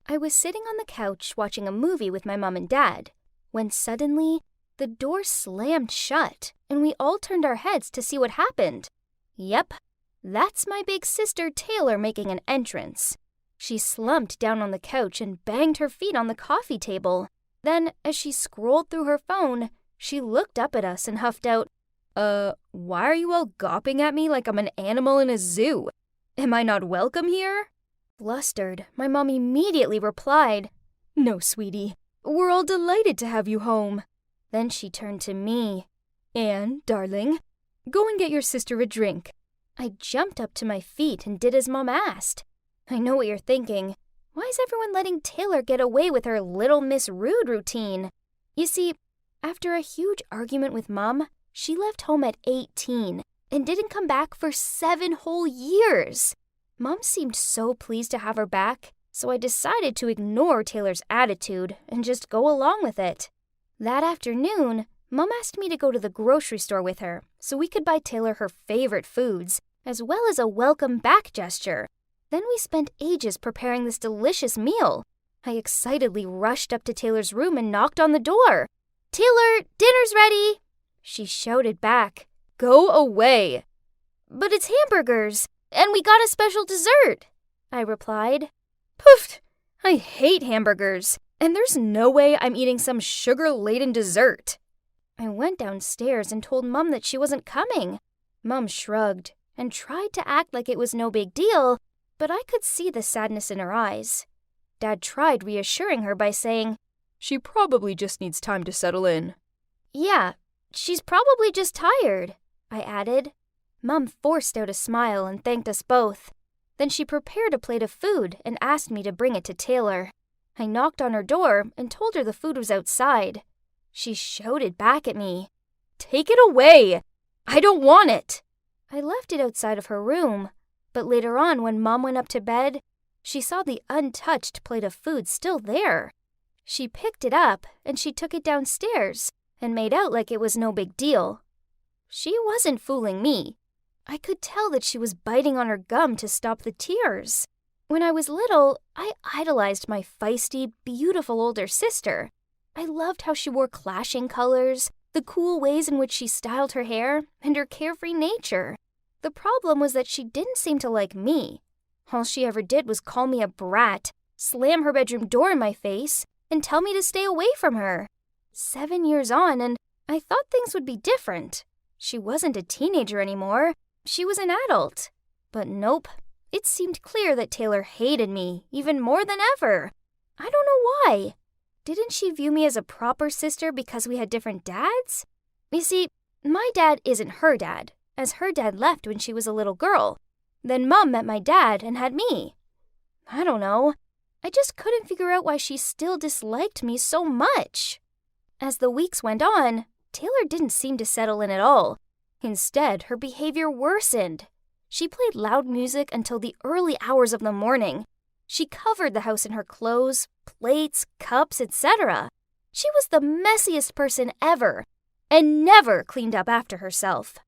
I was sitting on the couch watching a movie with my mom and dad, when suddenly the door slammed shut and we all turned our heads to see what happened. Yep, that's my big sister Taylor making an entrance. She slumped down on the couch and banged her feet on the coffee table. Then, as she scrolled through her phone, she looked up at us and huffed out, why are you all gawping at me like I'm an animal in a zoo? Am I not welcome here? Flustered, my mom immediately replied, No, sweetie, we're all delighted to have you home. Then she turned to me. Anne, darling, go and get your sister a drink. I jumped up to my feet and did as Mom asked. I know what you're thinking. Why is everyone letting Taylor get away with her Little Miss Rude routine? You see, after a huge argument with Mom, she left home at 18 and didn't come back for 7 whole years. Mom seemed so pleased to have her back, so I decided to ignore Taylor's attitude and just go along with it. That afternoon, Mom asked me to go to the grocery store with her so we could buy Taylor her favorite foods, as well as a welcome back gesture. Then we spent ages preparing this delicious meal. I excitedly rushed up to Taylor's room and knocked on the door. Taylor, dinner's ready! She shouted back, Go away! But it's hamburgers, and we got a special dessert, I replied. Poof! I hate hamburgers, and there's no way I'm eating some sugar-laden dessert. I went downstairs and told Mom that she wasn't coming. Mom shrugged and tried to act like it was no big deal, but I could see the sadness in her eyes. Dad tried reassuring her by saying, She probably just needs time to settle in. Yeah, she's probably just tired, I added. Mom forced out a smile and thanked us both. Then she prepared a plate of food and asked me to bring it to Taylor. I knocked on her door and told her the food was outside. She shouted back at me, Take it away! I don't want it! I left it outside of her room, but later on when Mom went up to bed, she saw the untouched plate of food still there. She picked it up and she took it downstairs and made out like it was no big deal. She wasn't fooling me. I could tell that she was biting on her gum to stop the tears. When I was little, I idolized my feisty, beautiful older sister. I loved how she wore clashing colors, the cool ways in which she styled her hair, and her carefree nature. The problem was that she didn't seem to like me. All she ever did was call me a brat, slam her bedroom door in my face, and tell me to stay away from her. 7 years on, and I thought things would be different. She wasn't a teenager anymore. She was an adult. But nope, it seemed clear that Taylor hated me even more than ever. I don't know why. Didn't she view me as a proper sister because we had different dads? You see, my dad isn't her dad, as her dad left when she was a little girl. Then Mom met my dad and had me. I don't know. I just couldn't figure out why she still disliked me so much. As the weeks went on, Taylor didn't seem to settle in at all. Instead, her behavior worsened. She played loud music until the early hours of the morning. She covered the house in her clothes, plates, cups, etc. She was the messiest person ever, and never cleaned up after herself.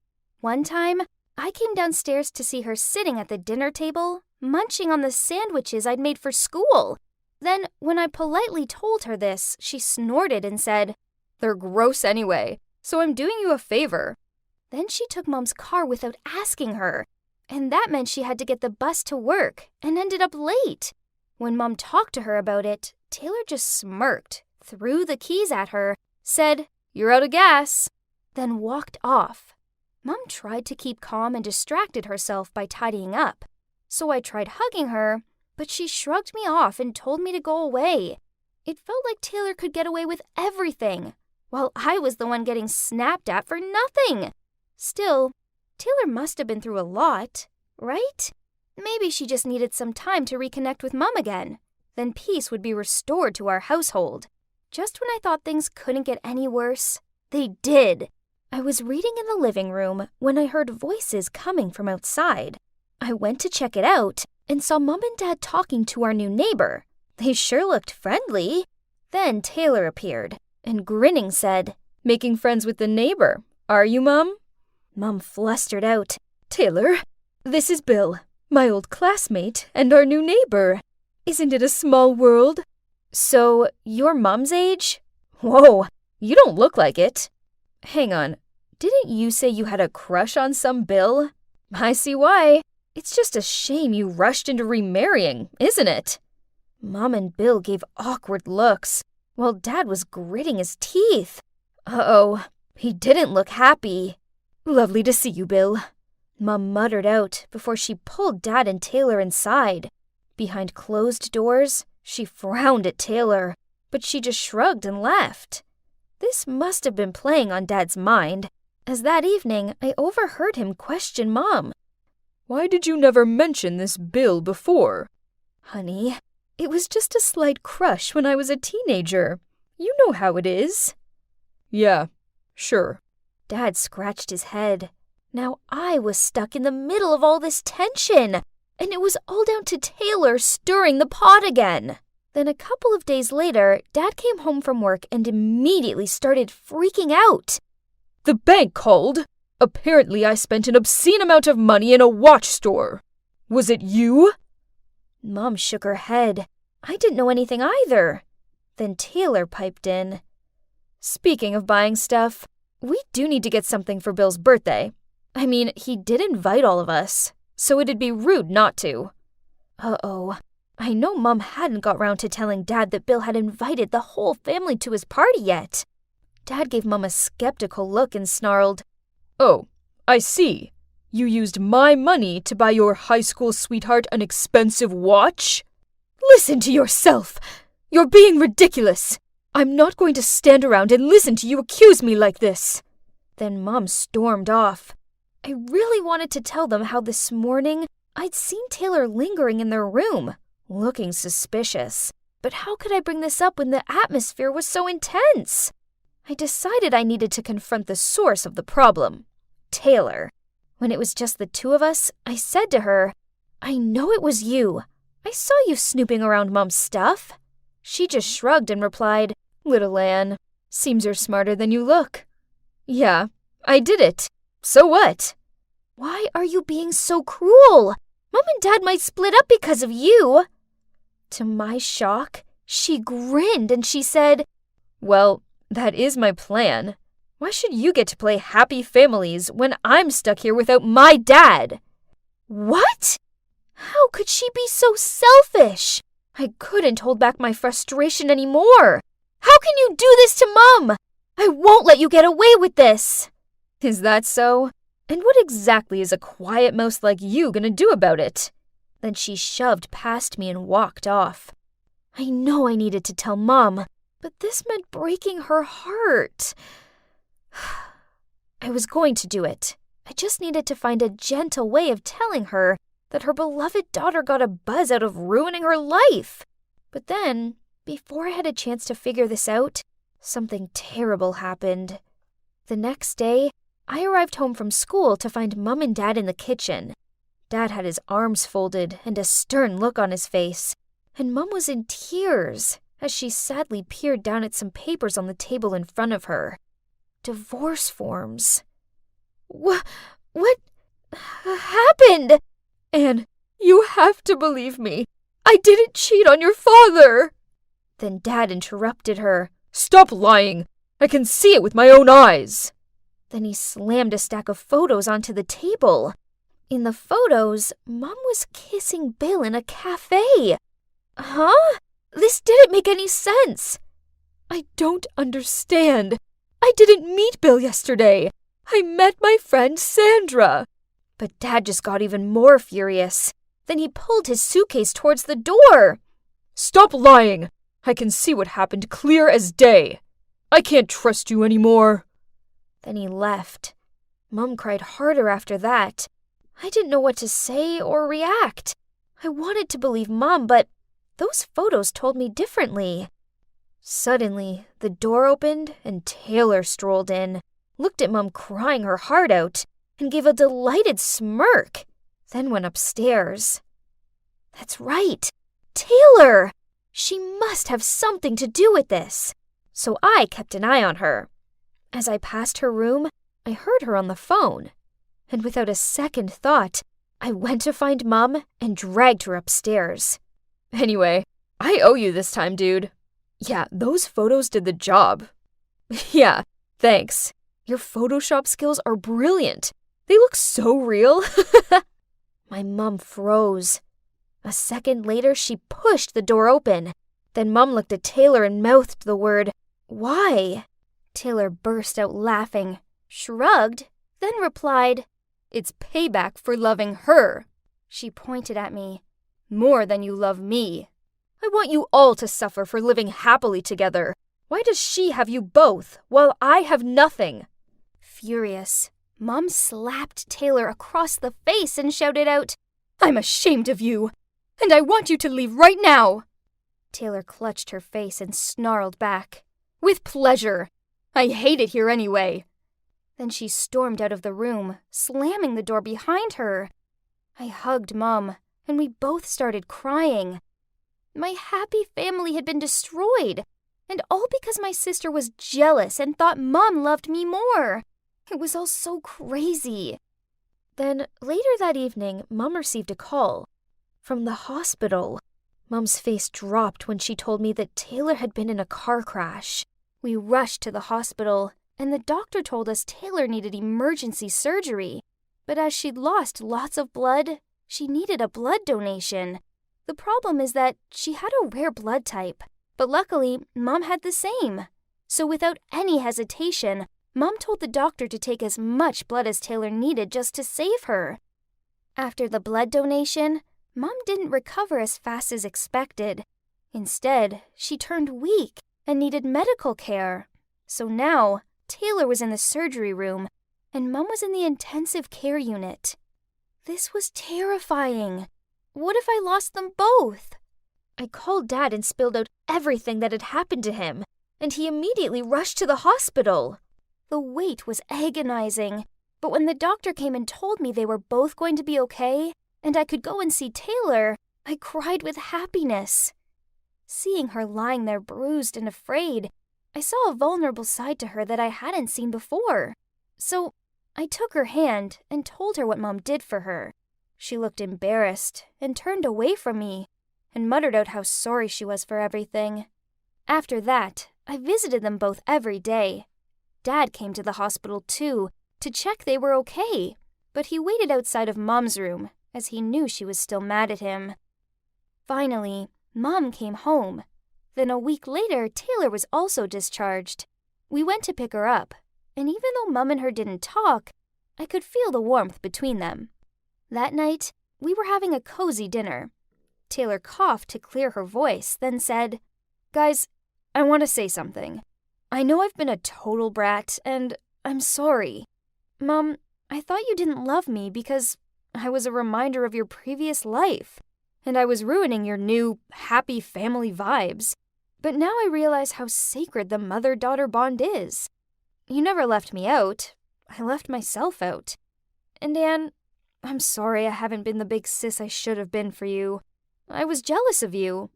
One time, I came downstairs to see her sitting at the dinner table, munching on the sandwiches I'd made for school. Then, when I politely told her this, she snorted and said, They're gross anyway, so I'm doing you a favor. Then she took Mom's car without asking her, and that meant she had to get the bus to work and ended up late. When Mom talked to her about it, Taylor just smirked, threw the keys at her, said, You're out of gas, then walked off. Mom tried to keep calm and distracted herself by tidying up. So I tried hugging her, but she shrugged me off and told me to go away. It felt like Taylor could get away with everything, while I was the one getting snapped at for nothing. Still, Taylor must have been through a lot, right? Maybe she just needed some time to reconnect with Mom again. Then peace would be restored to our household. Just when I thought things couldn't get any worse, they did. I was reading in the living room when I heard voices coming from outside. I went to check it out and saw Mom and Dad talking to our new neighbor. They sure looked friendly. Then Taylor appeared and grinning said, Making friends with the neighbor, are you, Mom? Mom flustered out, Taylor, this is Bill, my old classmate and our new neighbor. Isn't it a small world? So, you're Mom's age? Whoa, you don't look like it. Hang on, didn't you say you had a crush on some Bill? I see why. It's just a shame you rushed into remarrying, isn't it? Mom and Bill gave awkward looks, while Dad was gritting his teeth. Uh-oh, he didn't look happy. Lovely to see you, Bill. Mom muttered out before she pulled Dad and Taylor inside. Behind closed doors, she frowned at Taylor, but she just shrugged and left. This must have been playing on Dad's mind, as that evening I overheard him question Mom. Why did you never mention this Bill before? Honey, it was just a slight crush when I was a teenager. You know how it is. Yeah, sure. Dad scratched his head. Now I was stuck in the middle of all this tension, and it was all down to Taylor stirring the pot again. Then a couple of days later, Dad came home from work and immediately started freaking out. The bank called. Apparently I spent an obscene amount of money in a watch store. Was it you? Mom shook her head. I didn't know anything either. Then Taylor piped in. Speaking of buying stuff, we do need to get something for Bill's birthday. I mean, he did invite all of us, so it'd be rude not to. Uh-oh. I know Mom hadn't got round to telling Dad that Bill had invited the whole family to his party yet. Dad gave Mom a skeptical look and snarled, Oh, I see. You used my money to buy your high school sweetheart an expensive watch? Listen to yourself! You're being ridiculous! I'm not going to stand around and listen to you accuse me like this. Then Mom stormed off. I really wanted to tell them how this morning I'd seen Taylor lingering in their room, looking suspicious. But how could I bring this up when the atmosphere was so intense? I decided I needed to confront the source of the problem, Taylor. When it was just the two of us, I said to her, I know it was you. I saw you snooping around Mom's stuff. She just shrugged and replied, Little Anne, seems you're smarter than you look. Yeah, I did it. So what? Why are you being so cruel? Mom and Dad might split up because of you. To my shock, she grinned and she said, Well, that is my plan. Why should you get to play happy families when I'm stuck here without my dad? What? How could she be so selfish? I couldn't hold back my frustration anymore. How can you do this to Mom? I won't let you get away with this. Is that so? And what exactly is a quiet mouse like you gonna do about it? Then she shoved past me and walked off. I know I needed to tell Mom, but this meant breaking her heart. I was going to do it. I just needed to find a gentle way of telling her that her beloved daughter got a buzz out of ruining her life. But then, before I had a chance to figure this out, something terrible happened. The next day, I arrived home from school to find Mom and Dad in the kitchen. Dad had his arms folded and a stern look on his face, and Mom was in tears as she sadly peered down at some papers on the table in front of her. Divorce forms. What happened? Anne, you have to believe me. I didn't cheat on your father. Then Dad interrupted her. Stop lying. I can see it with my own eyes. Then he slammed a stack of photos onto the table. In the photos, Mom was kissing Bill in a cafe. Huh? This didn't make any sense. I don't understand. I didn't meet Bill yesterday. I met my friend Sandra. But Dad just got even more furious. Then he pulled his suitcase towards the door. Stop lying. I can see what happened clear as day. I can't trust you anymore. Then he left. Mom cried harder after that. I didn't know what to say or react. I wanted to believe Mom, but those photos told me differently. Suddenly, the door opened and Taylor strolled in, looked at Mom crying her heart out, and gave a delighted smirk, then went upstairs. That's right, Taylor! She must have something to do with this. So I kept an eye on her. As I passed her room, I heard her on the phone. And without a second thought, I went to find Mom and dragged her upstairs. Anyway, I owe you this time, dude. Yeah, those photos did the job. Yeah, thanks. Your Photoshop skills are brilliant. They look so real. My mom froze. A second later, she pushed the door open. Then Mom looked at Taylor and mouthed the word, "Why?" Taylor burst out laughing, shrugged, then replied, "It's payback for loving her." She pointed at me. "More than you love me. I want you all to suffer for living happily together. Why does she have you both, while I have nothing?" Furious, Mom slapped Taylor across the face and shouted out, "I'm ashamed of you, and I want you to leave right now." Taylor clutched her face and snarled back, "With pleasure. I hate it here anyway." Then she stormed out of the room, slamming the door behind her. I hugged Mom, and we both started crying. My happy family had been destroyed, and all because my sister was jealous and thought Mom loved me more. It was all so crazy. Then, later that evening, Mom received a call from the hospital. Mom's face dropped when she told me that Taylor had been in a car crash. We rushed to the hospital, and the doctor told us Taylor needed emergency surgery. But as she'd lost lots of blood, she needed a blood donation. The problem is that she had a rare blood type, but luckily, Mom had the same. So without any hesitation, Mom told the doctor to take as much blood as Taylor needed just to save her. After the blood donation, Mom didn't recover as fast as expected. Instead, she turned weak and needed medical care. So now, Taylor was in the surgery room, and Mom was in the intensive care unit. This was terrifying. What if I lost them both? I called Dad and spilled out everything that had happened to him, and he immediately rushed to the hospital. The wait was agonizing, but when the doctor came and told me they were both going to be okay, and I could go and see Taylor, I cried with happiness. Seeing her lying there bruised and afraid, I saw a vulnerable side to her that I hadn't seen before. So I took her hand and told her what Mom did for her. She looked embarrassed and turned away from me and muttered out how sorry she was for everything. After that, I visited them both every day. Dad came to the hospital too, to check they were okay, but he waited outside of Mom's room, as he knew she was still mad at him. Finally, Mom came home. Then a week later, Taylor was also discharged. We went to pick her up, and even though Mom and her didn't talk, I could feel the warmth between them. That night, we were having a cozy dinner. Taylor coughed to clear her voice, then said, "Guys, I want to say something. I know I've been a total brat, and I'm sorry. Mom, I thought you didn't love me because I was a reminder of your previous life, and I was ruining your new, happy family vibes. But now I realize how sacred the mother-daughter bond is. You never left me out. I left myself out. And Anne, I'm sorry I haven't been the big sis I should have been for you. I was jealous of you,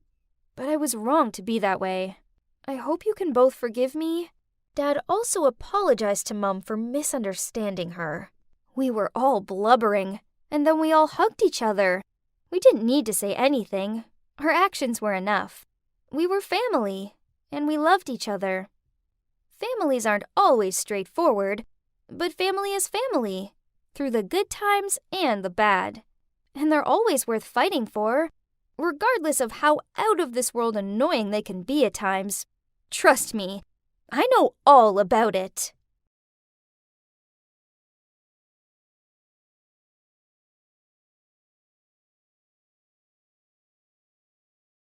but I was wrong to be that way. I hope you can both forgive me." Dad also apologized to Mom for misunderstanding her. We were all blubbering, and then we all hugged each other. We didn't need to say anything. Our actions were enough. We were family, and we loved each other. Families aren't always straightforward, but family is family, through the good times and the bad. And they're always worth fighting for, regardless of how out-of-this-world annoying they can be at times. Trust me, I know all about it.